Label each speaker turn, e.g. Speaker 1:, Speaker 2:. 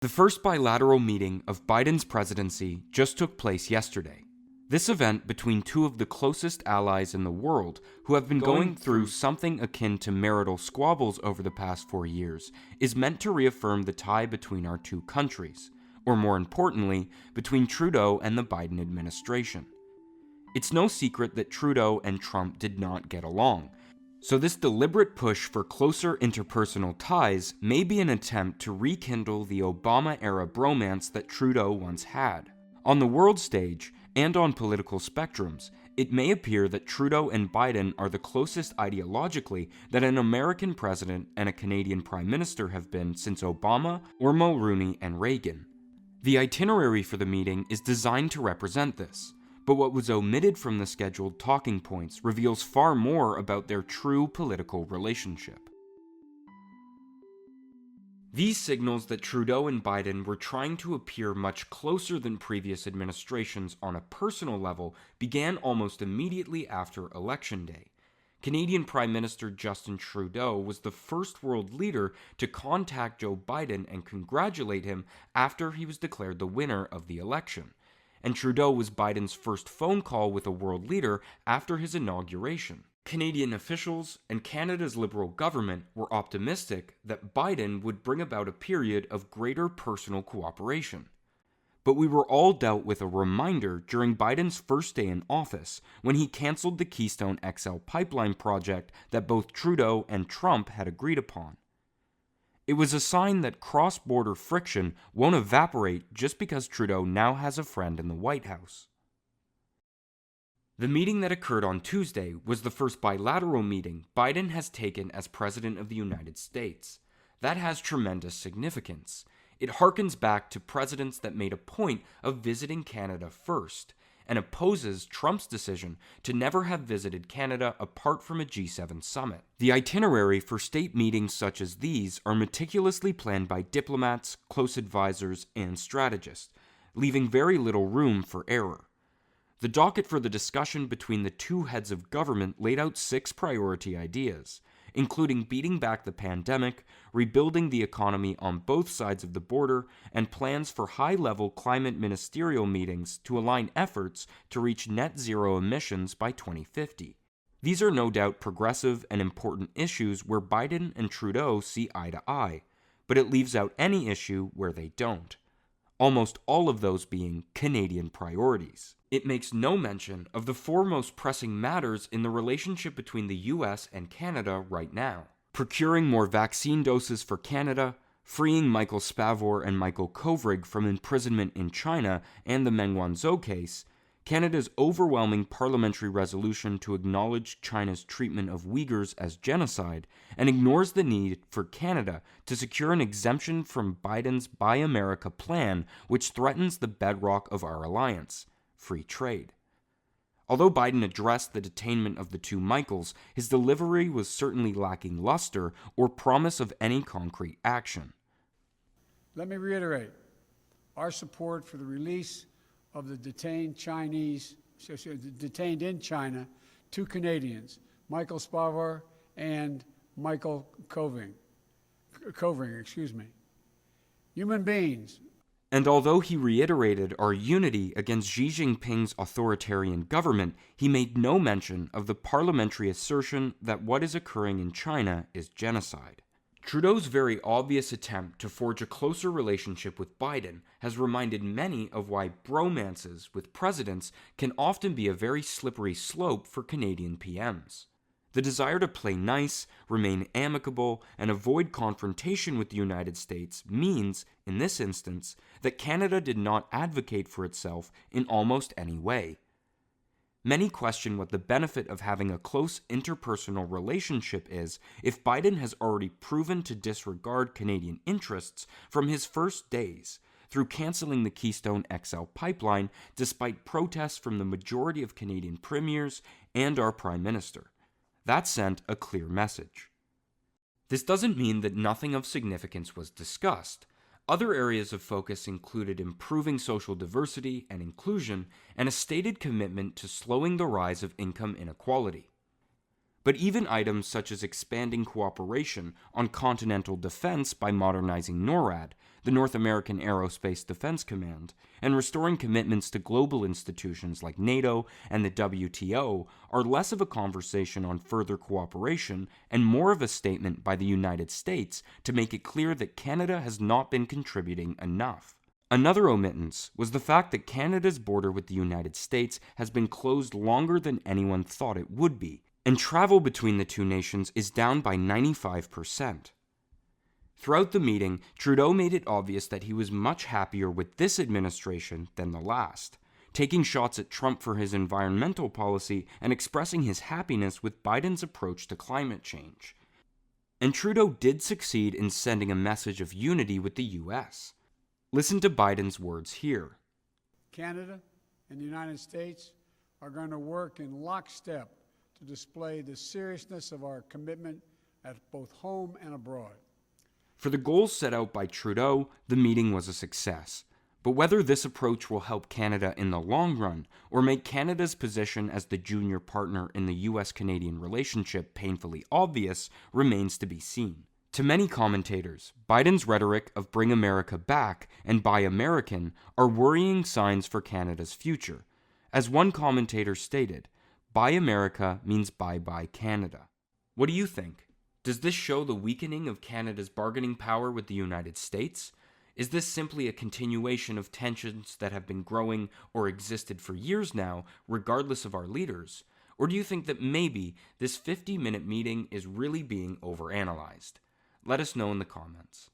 Speaker 1: The first bilateral meeting of Biden's presidency just took place yesterday. This event between two of the closest allies in the world who have been going through something akin to marital squabbles over the past 4 years is meant to reaffirm the tie between our two countries, or more importantly, between Trudeau and the Biden administration. It's no secret that Trudeau and Trump did not get along, so this deliberate push for closer interpersonal ties may be an attempt to rekindle the Obama-era bromance that Trudeau once had. On the world stage, and on political spectrums, it may appear that Trudeau and Biden are the closest ideologically that an American president and a Canadian prime minister have been since Obama or Mulroney and Reagan. The itinerary for the meeting is designed to represent this, but what was omitted from the scheduled talking points reveals far more about their true political relationship. These signals that Trudeau and Biden were trying to appear much closer than previous administrations on a personal level began almost immediately after Election Day. Canadian Prime Minister Justin Trudeau was the first world leader to contact Joe Biden and congratulate him after he was declared the winner of the election. And Trudeau was Biden's first phone call with a world leader after his inauguration. Canadian officials and Canada's Liberal government were optimistic that Biden would bring about a period of greater personal cooperation. But we were all dealt with a reminder during Biden's first day in office when he canceled the Keystone XL pipeline project that both Trudeau and Trump had agreed upon. It was a sign that cross-border friction won't evaporate just because Trudeau now has a friend in the White House. The meeting that occurred on Tuesday was the first bilateral meeting Biden has taken as President of the United States. That has tremendous significance. It harkens back to presidents that made a point of visiting Canada first, and opposes Trump's decision to never have visited Canada apart from a G7 summit. The itinerary for state meetings such as these are meticulously planned by diplomats, close advisors, and strategists, leaving very little room for error. The docket for the discussion between the two heads of government laid out 6 priority ideas, including beating back the pandemic, rebuilding the economy on both sides of the border, and plans for high-level climate ministerial meetings to align efforts to reach net zero emissions by 2050. These are no doubt progressive and important issues where Biden and Trudeau see eye to eye, but it leaves out any issue where they don't. Almost all of those being Canadian priorities. It makes no mention of the 4 most pressing matters in the relationship between the US and Canada right now. Procuring more vaccine doses for Canada, freeing Michael Spavor and Michael Kovrig from imprisonment in China and the Meng Wanzhou case, Canada's overwhelming parliamentary resolution to acknowledge China's treatment of Uyghurs as genocide, and ignores the need for Canada to secure an exemption from Biden's Buy America plan, which threatens the bedrock of our alliance, free trade. Although Biden addressed the detainment of the 2 Michaels, his delivery was certainly lacking luster or promise of any concrete action.
Speaker 2: Let me reiterate our support for the release of the detained in China 2 Canadians, Michael Spavor and Michael Kovrig. Human beings.
Speaker 1: And although he reiterated our unity against Xi Jinping's authoritarian government, he made no mention of the parliamentary assertion that what is occurring in China is genocide. Trudeau's very obvious attempt to forge a closer relationship with Biden has reminded many of why bromances with presidents can often be a very slippery slope for Canadian PMs. The desire to play nice, remain amicable, and avoid confrontation with the United States means, in this instance, that Canada did not advocate for itself in almost any way. Many question what the benefit of having a close interpersonal relationship is if Biden has already proven to disregard Canadian interests from his first days through canceling the Keystone XL pipeline despite protests from the majority of Canadian premiers and our Prime Minister. That sent a clear message. This doesn't mean that nothing of significance was discussed. Other areas of focus included improving social diversity and inclusion and a stated commitment to slowing the rise of income inequality. But even items such as expanding cooperation on continental defense by modernizing NORAD, the North American Aerospace Defense Command, and restoring commitments to global institutions like NATO and the WTO are less of a conversation on further cooperation and more of a statement by the United States to make it clear that Canada has not been contributing enough. Another omittance was the fact that Canada's border with the United States has been closed longer than anyone thought it would be, and travel between the two nations is down by 95%. Throughout the meeting, Trudeau made it obvious that he was much happier with this administration than the last, taking shots at Trump for his environmental policy and expressing his happiness with Biden's approach to climate change. And Trudeau did succeed in sending a message of unity with the U.S. Listen to Biden's words here.
Speaker 2: Canada and the United States are going to work in lockstep to display the seriousness of our commitment at both home and abroad.
Speaker 1: For the goals set out by Trudeau, the meeting was a success. But whether this approach will help Canada in the long run or make Canada's position as the junior partner in the U.S.-Canadian relationship painfully obvious remains to be seen. To many commentators, Biden's rhetoric of Bring America Back and Buy American are worrying signs for Canada's future. As one commentator stated, Buy America means bye-bye Canada. What do you think? Does this show the weakening of Canada's bargaining power with the United States? Is this simply a continuation of tensions that have been growing or existed for years now, regardless of our leaders? Or do you think that maybe this 50-minute meeting is really being overanalyzed? Let us know in the comments.